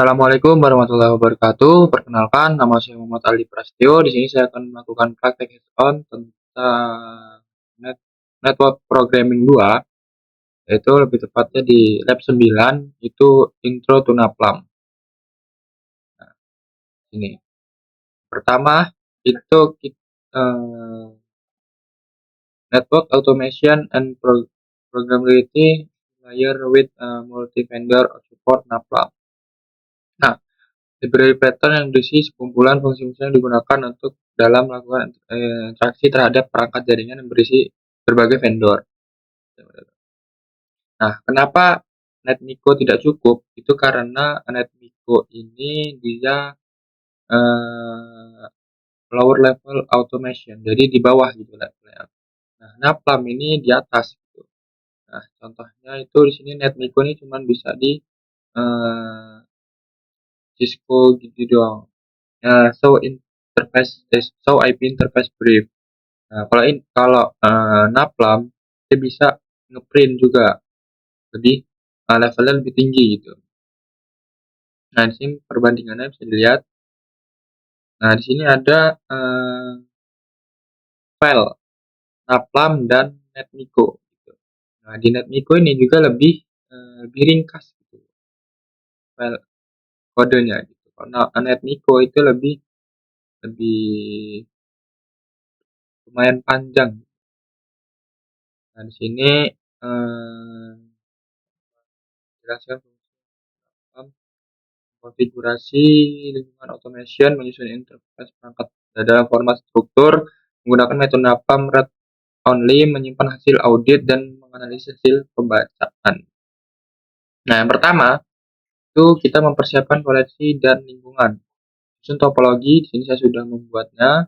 Assalamualaikum warahmatullahi wabarakatuh. Perkenalkan, nama saya Muhammad Ali Prasetyo. Di sini saya akan melakukan praktek hands-on tentang network programming 2, yaitu lebih tepatnya di lab 9, itu intro to NAPLAM. Nah, ini. Pertama, itu network automation and programmability layer with multi-vendor support NAPLAM. Nah, library pattern yang berisi sekumpulan fungsi-fungsi yang digunakan untuk dalam melakukan interaksi terhadap perangkat jaringan yang berisi berbagai vendor. Nah, kenapa NetMiko tidak cukup? Itu karena NetMiko ini dia eh, lower level automation, jadi di bawah gitu levelnya. Nah, Naplam ini di atas gitu. Nah, contohnya itu di sini NetMiko ini cuma bisa di eh, Cisco gitu doang. So IP interface brief. Nah, kalau Naplam dia bisa ngeprint juga lebih levelnya lebih tinggi gitu. Nah, di sini perbandingannya bisa dilihat. Nah, di sini ada file Naplam dan NetMiko gitu. Nah, di NetMiko ini juga lebih ringkas gitu file kodenya gitu. Karena NetMiko itu lebih lebih lumayan panjang. Nah, di sini jelaskan konfigurasi lingkungan automation, menyusun interface perangkat dalam format struktur, menggunakan metode NAPAM read only, menyimpan hasil audit, dan menganalisis hasil pembacaan. Nah, yang pertama itu kita mempersiapkan koleksi dan lingkungan. Susun topologi, di sini saya sudah membuatnya.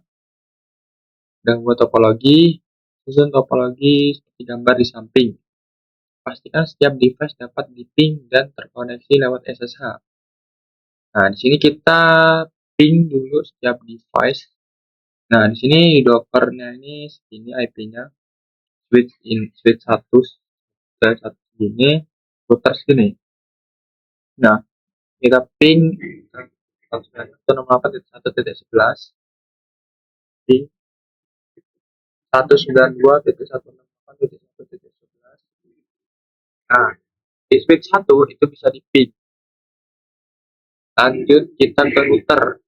Sudah membuat topologi, susun topologi seperti gambar di samping. Pastikan setiap device dapat di-ping dan terkoneksi lewat SSH. Nah, di sini kita ping dulu setiap device. Nah, di sini Dockernya ini segini IP-nya, switch 1 dan 1 segini, router segini. Nah, kita ping 192.168.11, ping 192.168.1.11. Nah, di switch 1 itu bisa di ping. Lanjut kita ke router,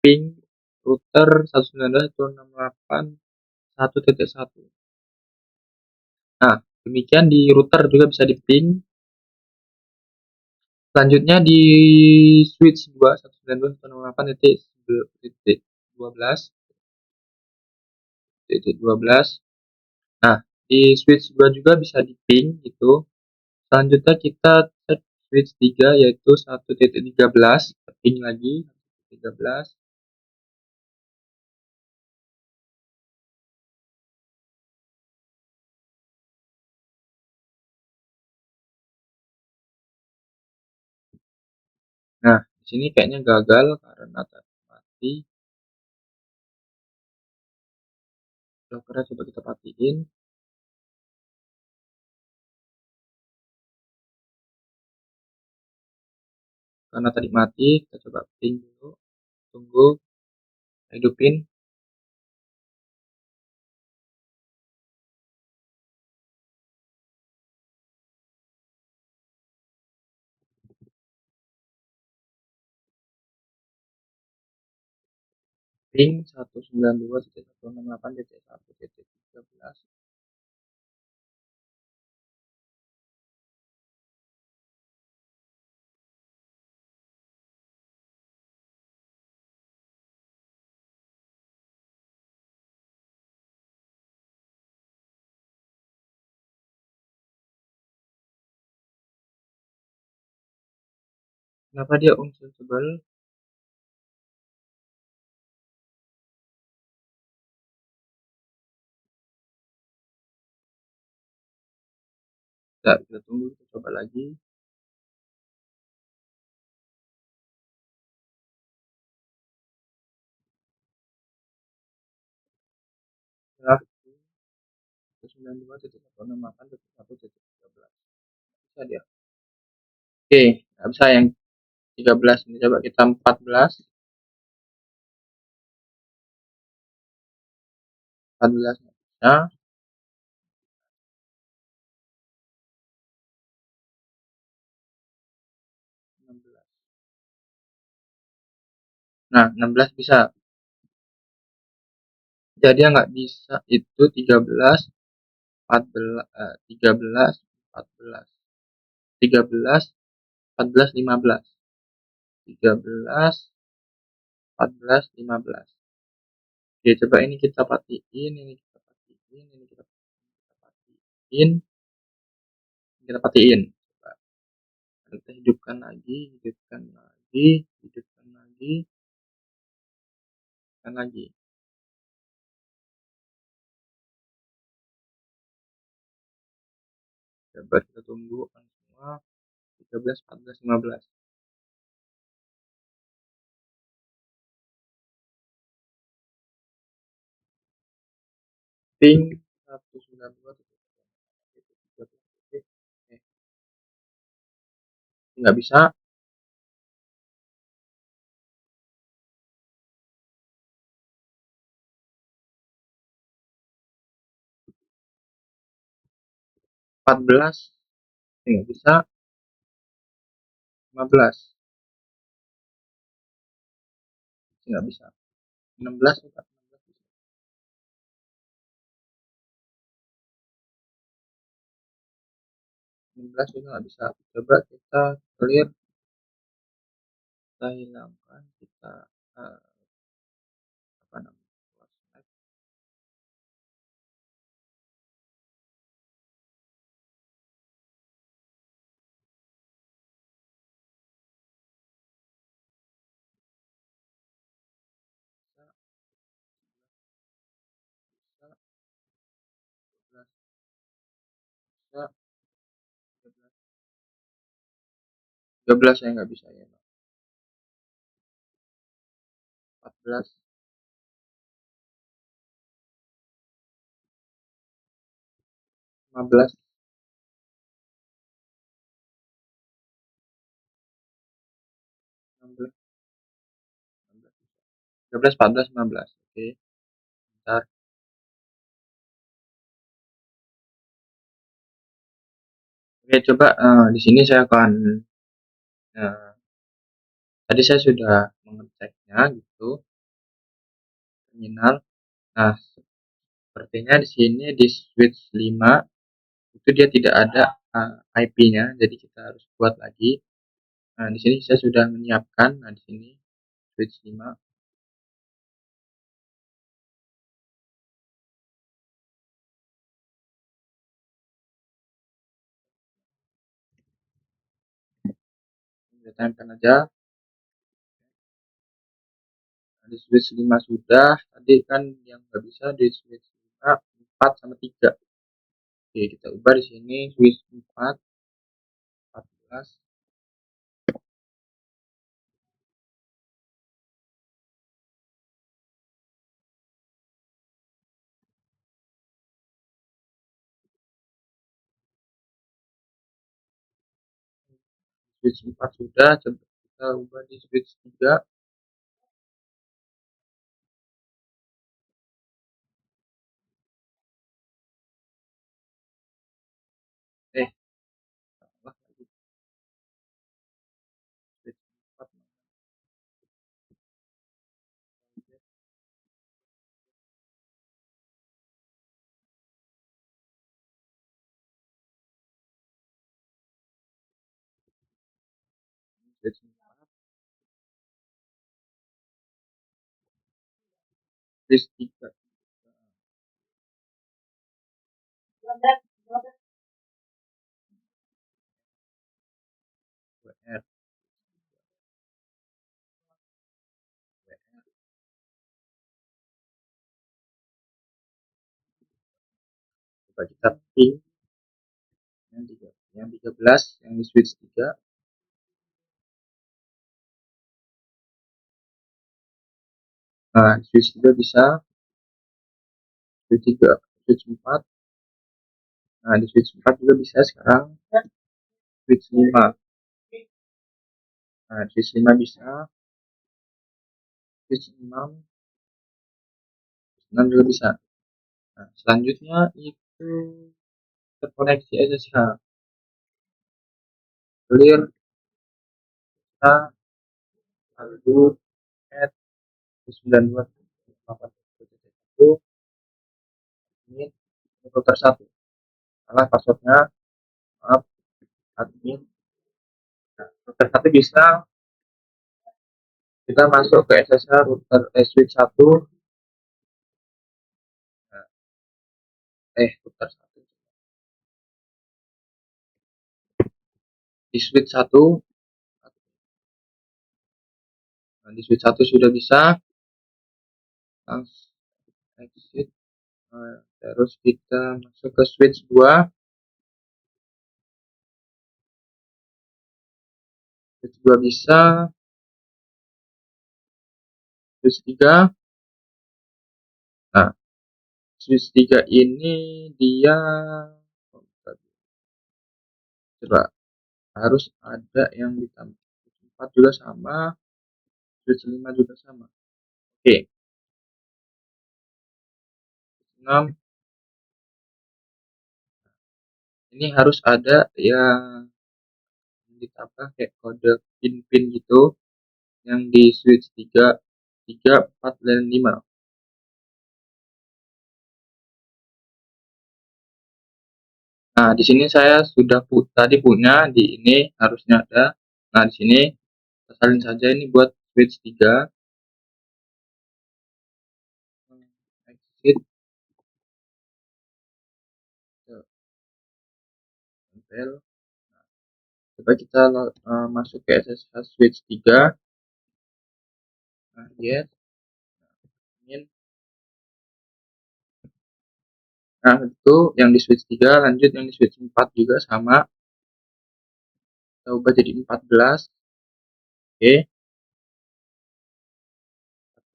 ping router 192.168.1.1. Nah, demikian di router juga bisa di ping. Selanjutnya di switch 2 192.168.12. Nah, di switch 2 juga bisa di ping gitu. Selanjutnya kita cek switch 3 yaitu 1.13, ping lagi 1.13. Nah, di sini kayaknya gagal karena mati. Dockernya coba kita matiin. Karena tadi mati, kita coba ping dulu. Tunggu, hidupin. Ping 192.168.1.13. Kenapa dia unsensible? Tidak, kita tunggu, kita coba lagi. Setelah 192.168.1.13. Bisa dia. Oke, nggak bisa yang 13 ini, coba kita 14. 14 nggak bisa. 16. Nah, 16 bisa. Jadi yang nggak bisa itu 13, 14, 13, 14, 13, 14, 15, 13, 14, 15. Oke, coba ini kita patiin, ini kita patiin, ini kita patiin, kita patiin. Coba kita hidupkan lagi, hidupkan lagi, hidupkan lagi, hidupkan lagi. Coba kita tunggu semua. 13, 14, 15. Ping 192. Nggak bisa. 14 nggak bisa. 15 nggak bisa. 16 bisa. 16 juga nggak bisa. Coba kita clear, kita hilangkan, kita apa namanya, bisa, bisa, 12, bisa, 13, 13 saya nggak bisa ya. 14, 15, 16, 13, 14, 15. Oke, bentar. Oke, coba di sini saya akan tadi saya sudah mengeceknya gitu, terminal. Nah, sepertinya di sini di switch 5 itu dia tidak ada IP-nya, jadi kita harus buat lagi. Nah, di sini saya sudah menyiapkan. Nah, di sini switch 5. Kita tempel aja. Nah, di switch 5 sudah. Tadi kan yang nggak bisa di switch 5, 4 sama 3. Oke, kita ubah di sini switch 4, 14. Switch 4 sudah, coba kita ubah di switch 3. Eh, salah lagi. Switch 4. Switch 4, switch 3. WR, WR. Coba kita ping yang 3, yang 13, yang di switch 3. Nah, di switch 3 bisa, switch 3, switch 4. Nah, di switch 4 juga bisa sekarang switch 5. Nah, switch 5 bisa, switch 6 juga bisa. Nah, selanjutnya itu terkoneksi SSH. Clear kita lalu add 92.8.1 ini router 1. Salah passwordnya, maaf, admin. Nah, router 1 bisa kita masuk ke SSH router switch 1. Nah, router 1 di switch 1. Nah, di switch 1 sudah bisa, langsung exit. Nah, terus kita masuk ke switch 2. Switch 2 bisa, switch 3. Nah, switch 3 ini dia coba harus ada yang ditambah. Switch 4 juga sama, switch 5 juga sama. Oke. 6 ini harus ada yang ditambah kayak kode pin gitu yang di switch 3, 4 dan 5. Nah, di sini saya sudah tadi punya, di ini harusnya ada. Nah, di sini kita salin saja ini buat switch 3. Exit tempel. Nah, coba kita masuk ke SSH switch 3. Nah, yes. Ini. Nah, itu yang di switch 3, lanjut yang di switch 4 juga sama. Kita ubah jadi 14. Oke.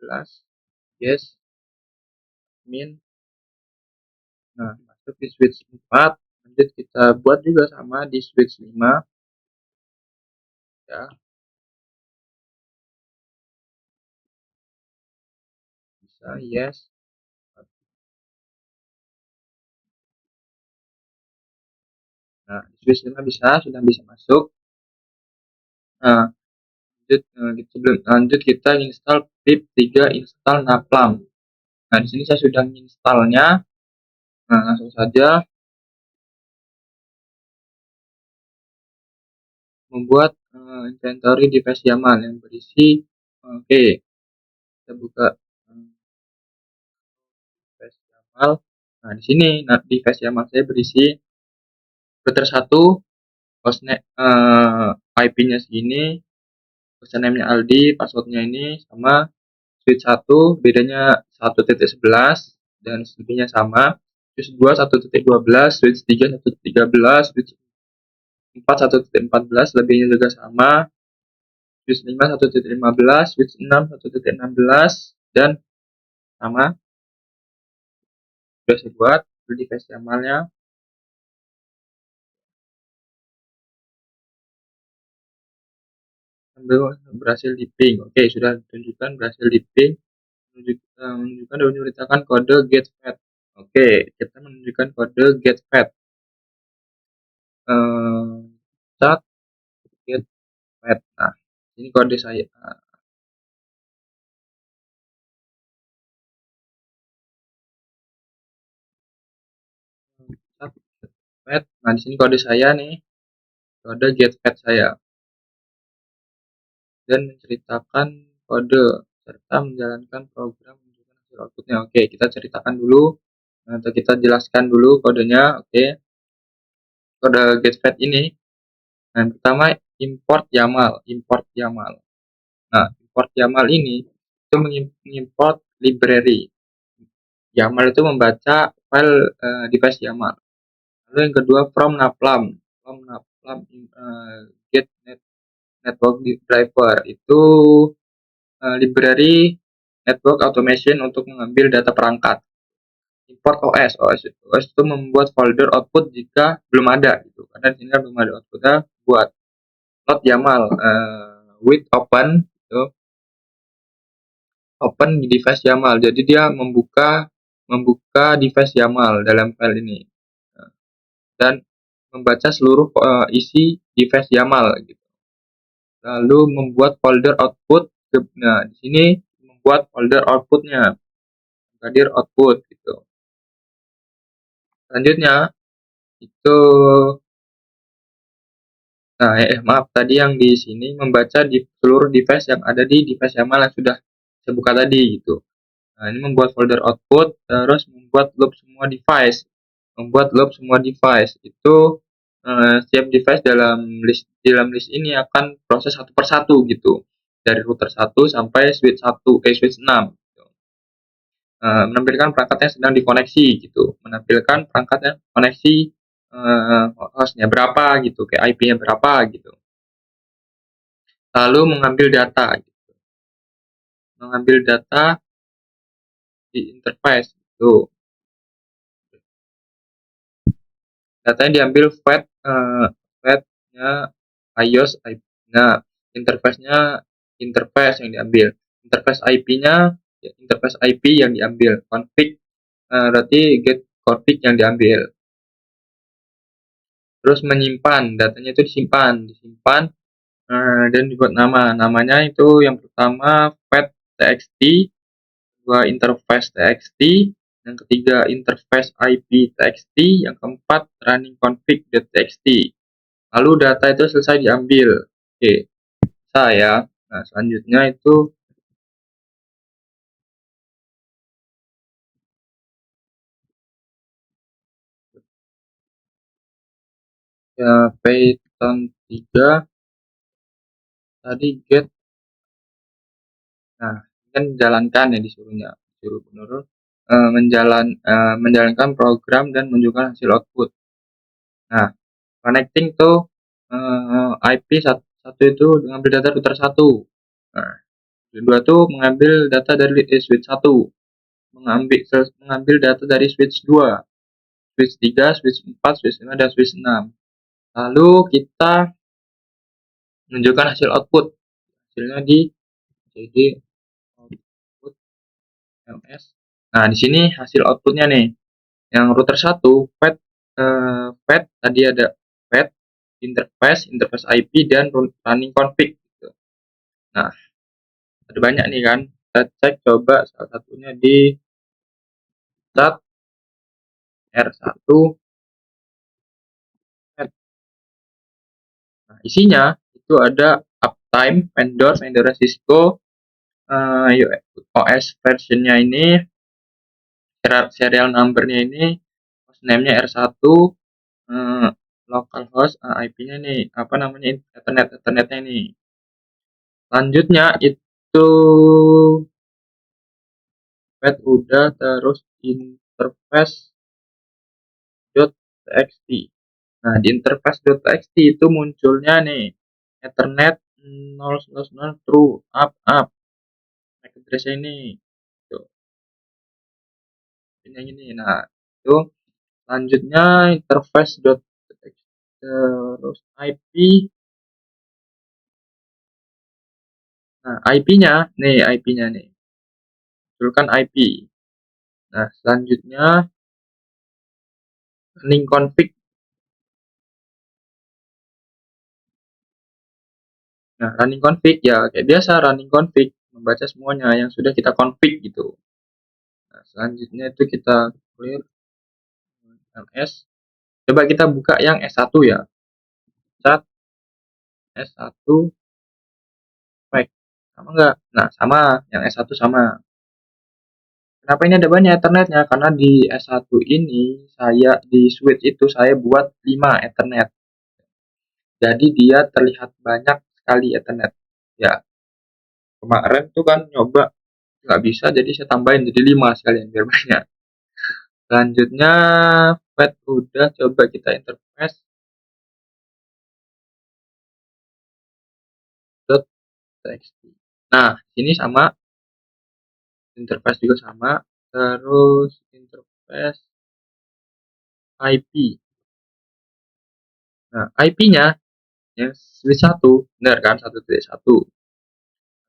14. Yes. Min. Nah, masuk di switch 4. Lanjut kita buat juga sama di switch 5. Ya. Bisa, yes. Nah, di switch 5 bisa, sudah bisa masuk. Nah, lanjut kita install pip 3 install napalm. Nah, di sini saya sudah menginstalnya. Nah, langsung saja membuat inventory device YAML yang berisi. Oke, kita buka device YAML. Nah, di sini device YAML saya berisi router 1, hostnet IP-nya segini, username-nya Aldi, passwordnya ini sama. Switch 1 bedanya 1.11 dan selebihnya sama. Switch 2 1.12, switch 3 1.13, switch 4 1.14 lebihnya juga sama. Switch 5 1.15, switch 6 1.16 dan sama. Sudah saya buat di HTML-nya. Berhasil di ping. Oke, sudah ditunjukkan berhasil di ping. Menunjukkan dan memberitakan kode get fat. Oke, kita menunjukkan kode get fat. Start get fat. Nah, ini kode saya. Start get fat. Nah, di sini kode saya nih. Kode get fat saya. Dan menceritakan kode serta menjalankan program menunjukkan hasil outputnya. Oke, kita ceritakan dulu atau kita jelaskan dulu kodenya. Oke, kode getFet ini yang pertama import YAML. Nah, import YAML ini itu mengimport library. YAML itu membaca file device YAML. Lalu yang kedua from napalm get network driver itu library network automation untuk mengambil data perangkat. Import OS itu membuat folder output jika belum ada gitu. Karena di sini belum ada outputnya buat load YAML with open gitu, open di device YAML. Jadi dia membuka device YAML dalam file ini. Nah, dan membaca seluruh isi device YAML gitu. Lalu membuat folder output. Nah, di sini membuat folder outputnya, hadir output gitu. Selanjutnya itu maaf, tadi yang di sini membaca di seluruh device yang ada di device YAML yang sudah saya buka tadi gitu. Nah, ini membuat folder output, terus membuat loop semua device. Membuat loop semua device itu setiap device dalam list ini akan proses satu persatu gitu. Dari router 1 sampai switch 6 gitu. Menampilkan perangkat yang sedang dikoneksi gitu. Menampilkan perangkat yang koneksi hostnya berapa gitu, kayak IP-nya berapa gitu. Lalu mengambil data gitu. Mengambil data di interface gitu. Datanya diambil fat-nya iOS IP. Nah, interface yang diambil. Interface IP-nya interface IP yang diambil. Config berarti get config yang diambil. Terus menyimpan, datanya itu disimpan dan dibuat nama. Namanya itu yang pertama fat.txt, kedua interface txt, yang ketiga interface IP txt, yang keempat running config.txt. Lalu data itu selesai diambil. Oke, saya. Nah, selanjutnya itu ya Python 3 tadi get. Nah, kan jalankan ya disuruhnya. Disuruh penurun menjalankan program dan menunjukkan hasil output. Nah, connecting to IP satu itu mengambil data router 1. Nah, kedua tuh mengambil data dari switch 1. Mengambil data dari switch 2, switch 3, switch 4, switch 5, dan switch 6. Lalu kita menunjukkan hasil output. Hasilnya di jadi output ls. Nah, di sini hasil outputnya nih. Yang router 1, fat tadi ada fat, interface IP, dan running config gitu. Nah, ada banyak nih kan. Kita cek coba salah satunya di start R1 fat. Nah, isinya itu ada uptime, vendor Cisco, OS versionnya ini, serial numbernya ini, host name-nya R1, localhost, IP-nya nih, apa namanya, Ethernetnya nih. Selanjutnya itu pet udah, terus interface.txt. Nah, di interface.txt itu munculnya nih Ethernet 000 true up. MAC address ini. Tuh, ini. Nah, itu selanjutnya interface.txt terus IP. Nah, IP-nya nih. Munculkan IP. Nah, selanjutnya running config. Nah, running config ya kayak biasa running config membaca semuanya yang sudah kita config gitu. Nah, selanjutnya itu kita clear ls. Coba kita buka yang S1 ya. Cat S1 baik. Sama enggak? Nah, sama. Yang S1 sama. Kenapa ini ada banyak Ethernetnya? Karena di S1 ini di switch itu saya buat 5 Ethernet. Jadi dia terlihat banyak sekali Ethernet. Ya, kemarin tuh kan nyoba nggak bisa, jadi saya tambahin jadi 5 sekalian biar banyak. Selanjutnya pet udah, coba kita interface .txt. Nah, ini sama, interface juga sama, terus interface IP. Nah, IP-nya Ya, switch 1, benar kan, 1.1.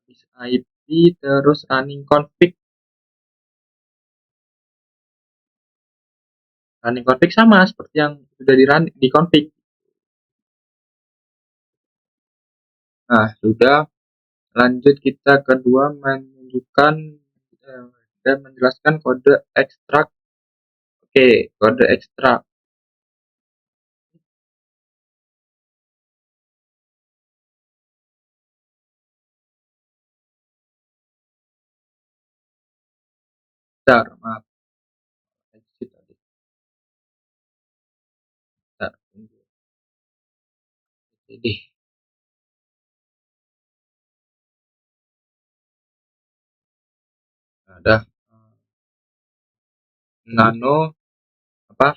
Habis IP terus running config. Running config sama seperti yang sudah di config. Nah, sudah. Lanjut kita kedua menunjukkan dan menjelaskan kode ekstrak. Oke, kode ekstrak. Bentar, maaf. Exit tadi. Bentar, tunggu. Jadi, ada nano apa?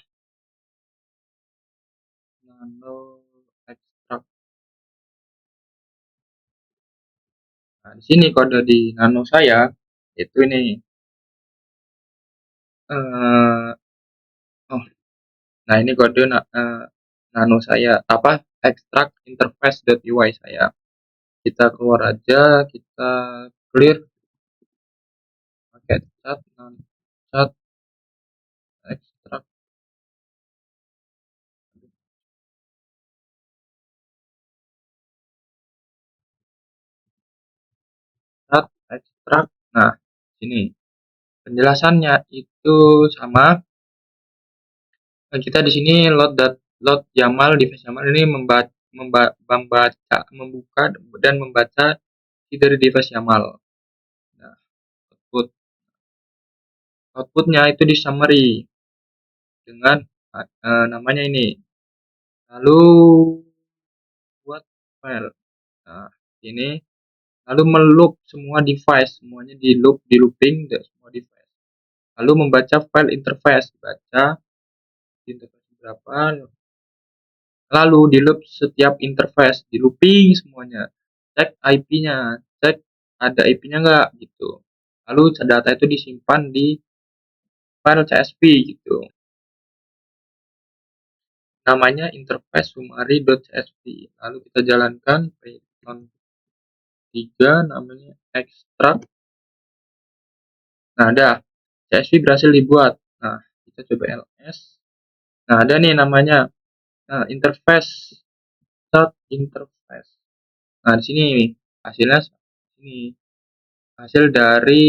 Nano ekstrak. Nah, di sini kode di nano saya itu ini. Eh, oh, nah ini kode nano saya apa? Ekstrak interface.py saya. Kita keluar aja, kita clear pakai cat ekstrak ekstrak. Nah, ini penjelasannya itu sama. Kita di sini load YAML device YAML ini membuka dan membaca dari device YAML. Nah, outputnya itu di summary dengan namanya ini. Lalu buat file. Nah, ini lalu meloop semua device, semuanya di looping dan semua device. Lalu membaca file interface, baca interface berapa, lalu di loop setiap interface, di looping semuanya, cek IP-nya, cek ada IP-nya nggak gitu. Lalu data itu disimpan di file CSV gitu. Namanya interface summary.csv. Lalu kita jalankan Python 3 namanya extract. Nah, ada CSV berhasil dibuat. Nah, kita coba ls. Nah, ada nih namanya interface start interface. Nah, di sini hasilnya ini hasil dari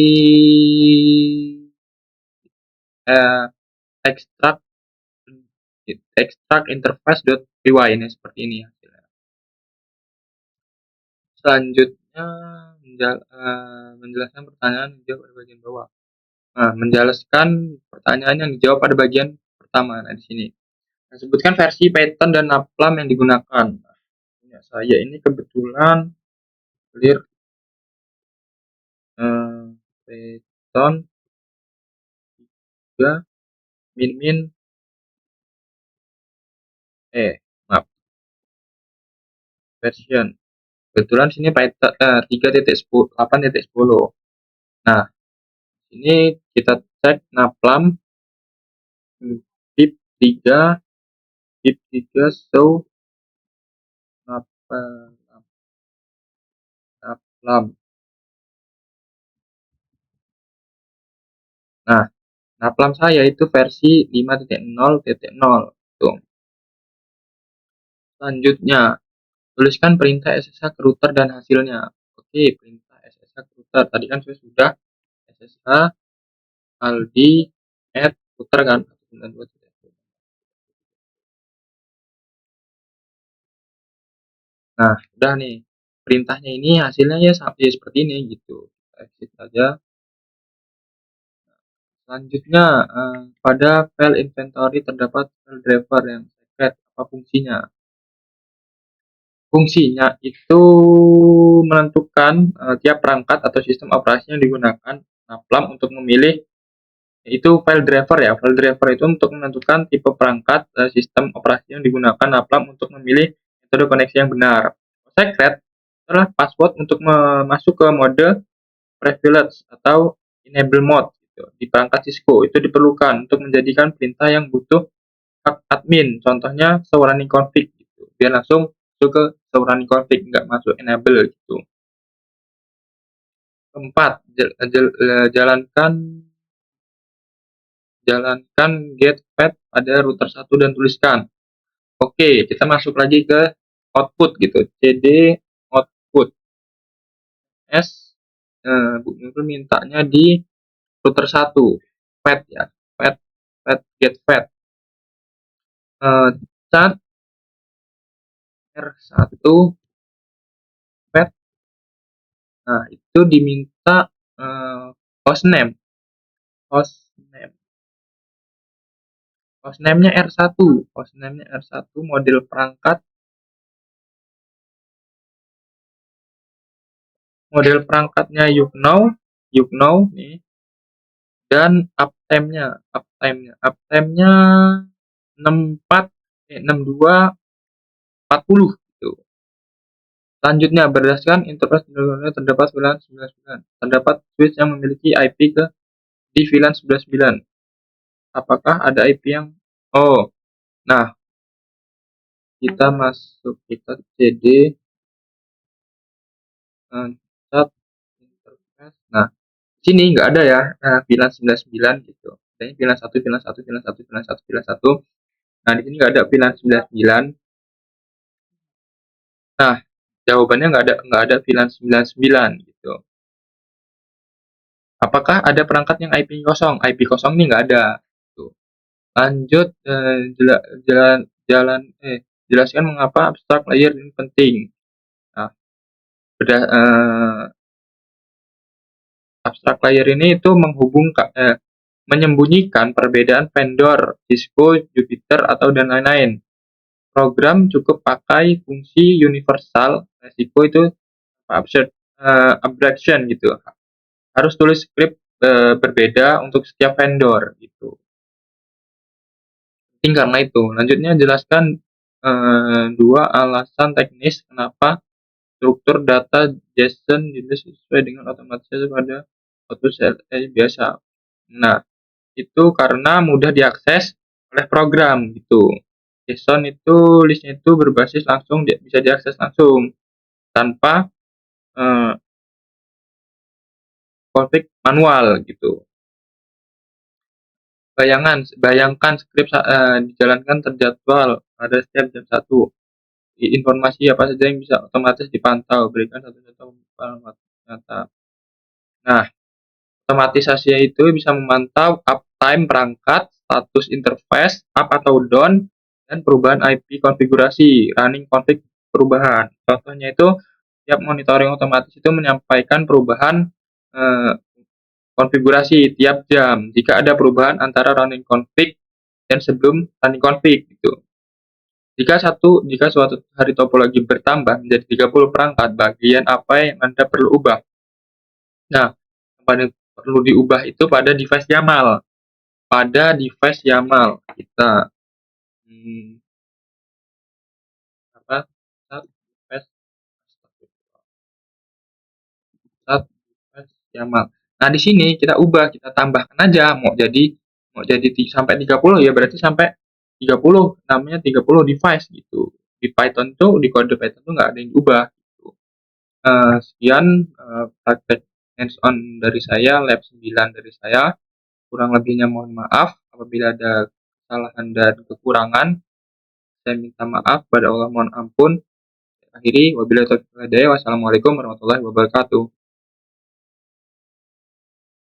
ekstrak interface.py ini seperti ini hasilnya. Selanjutnya menjelaskan pertanyaan yang dijawab pada bagian bawah. Nah, menjelaskan pertanyaan yang dijawab pada bagian pertama. Nah, di sini. Nah, sebutkan versi Python dan Naplam yang digunakan. Nah, saya ini kebetulan clear Python 3 min maaf version. Kebetulan sini Python 3.8.10. Nah, ini kita cek Naplam pip 3 show Naplam. Nah, Naplam saya itu versi 5.0.0 tuh. Selanjutnya, tuliskan perintah SSH ke router dan hasilnya. Oke, perintah SSH ke router. Tadi kan saya sudah SSH aldi add router kan. Nah, udah nih. Perintahnya ini hasilnya ya seperti ini gitu. Exit saja. Selanjutnya, pada file inventory terdapat file driver yang secret. Apa fungsinya? Fungsinya itu menentukan tiap perangkat atau sistem operasi yang digunakan Naplam untuk memilih itu file driver ya. File driver itu untuk menentukan tipe perangkat sistem operasi yang digunakan Naplam untuk memilih metode koneksi yang benar. Secret adalah password untuk masuk ke mode privilege atau enable mode gitu. Di perangkat Cisco itu diperlukan untuk menjadikan perintah yang butuh hak admin, contohnya running config gitu, biar langsung masuk ke running config, nggak masuk enable gitu. Keempat, jalankan get fed pada router 1 dan tuliskan. Oke, kita masuk lagi ke output gitu. cd output s itu mintanya di router 1 fed ya, fed get fed cat R1 fed. Nah, itu diminta hostname hostname hostname-nya R1 model perangkatnya Yuknow nih, dan uptime-nya 6240 gitu. Selanjutnya, berdasarkan interface terdapat VLAN 99. Terdapat switch yang memiliki IP di VLAN 99. Apakah ada IP yang nah, kita cd cat interface. Nah, sini nggak ada ya VLAN 99 gitu. Adanya VLAN 1, VLAN 1, VLAN 1, VLAN 1, VLAN 1. Nah, di sini nggak ada VLAN 99. Nah, jawabannya nggak ada VLAN 99 gitu. Apakah ada perangkat yang IP kosong? IP kosong ini nggak ada. Tuh. Lanjut, jelaskan mengapa abstract layer ini penting. Nah, abstract layer ini itu menyembunyikan perbedaan vendor, Cisco, Jupyter, atau dan lain-lain. Program cukup pakai fungsi universal, resiko itu abstraction gitu. Harus tulis script berbeda untuk setiap vendor gitu. Penting karena itu. Lanjutnya jelaskan 2 alasan teknis kenapa struktur data JSON sesuai dengan otomatis pada output CLI biasa. Nah, itu karena mudah diakses oleh program gitu. JSON itu listnya itu berbasis langsung, bisa diakses langsung tanpa konflik manual gitu. Bayangkan skrip dijalankan terjadwal pada setiap jam 1. Informasi apa saja yang bisa otomatis dipantau, berikan satu-satu alamat nyata. Nah, otomatisasi itu bisa memantau uptime perangkat, status interface, up atau down, dan perubahan IP konfigurasi, running config perubahan. Contohnya itu, tiap monitoring otomatis itu menyampaikan perubahan konfigurasi tiap jam jika ada perubahan antara running config dan sebelum running config gitu. Jika suatu hari topologi bertambah menjadi 30 perangkat, bagian apa yang Anda perlu ubah? Nah, yang perlu diubah itu pada device YAML. Kita YAML. Nah, di sini kita ubah, kita tambahkan aja mau jadi sampai 30 ya, berarti sampai 30, namanya 30 device gitu. Di Python tuh, di kode Python tuh nggak ada yang diubah gitu. Sekian praktek hands-on dari saya, lab 9 dari saya. Kurang lebihnya mohon maaf apabila ada kesalahan dan kekurangan. Saya minta maaf pada Allah, mohon ampun. Akhiri, wabillahi taufiq wal hidayah. Wassalamualaikum warahmatullahi wabarakatuh.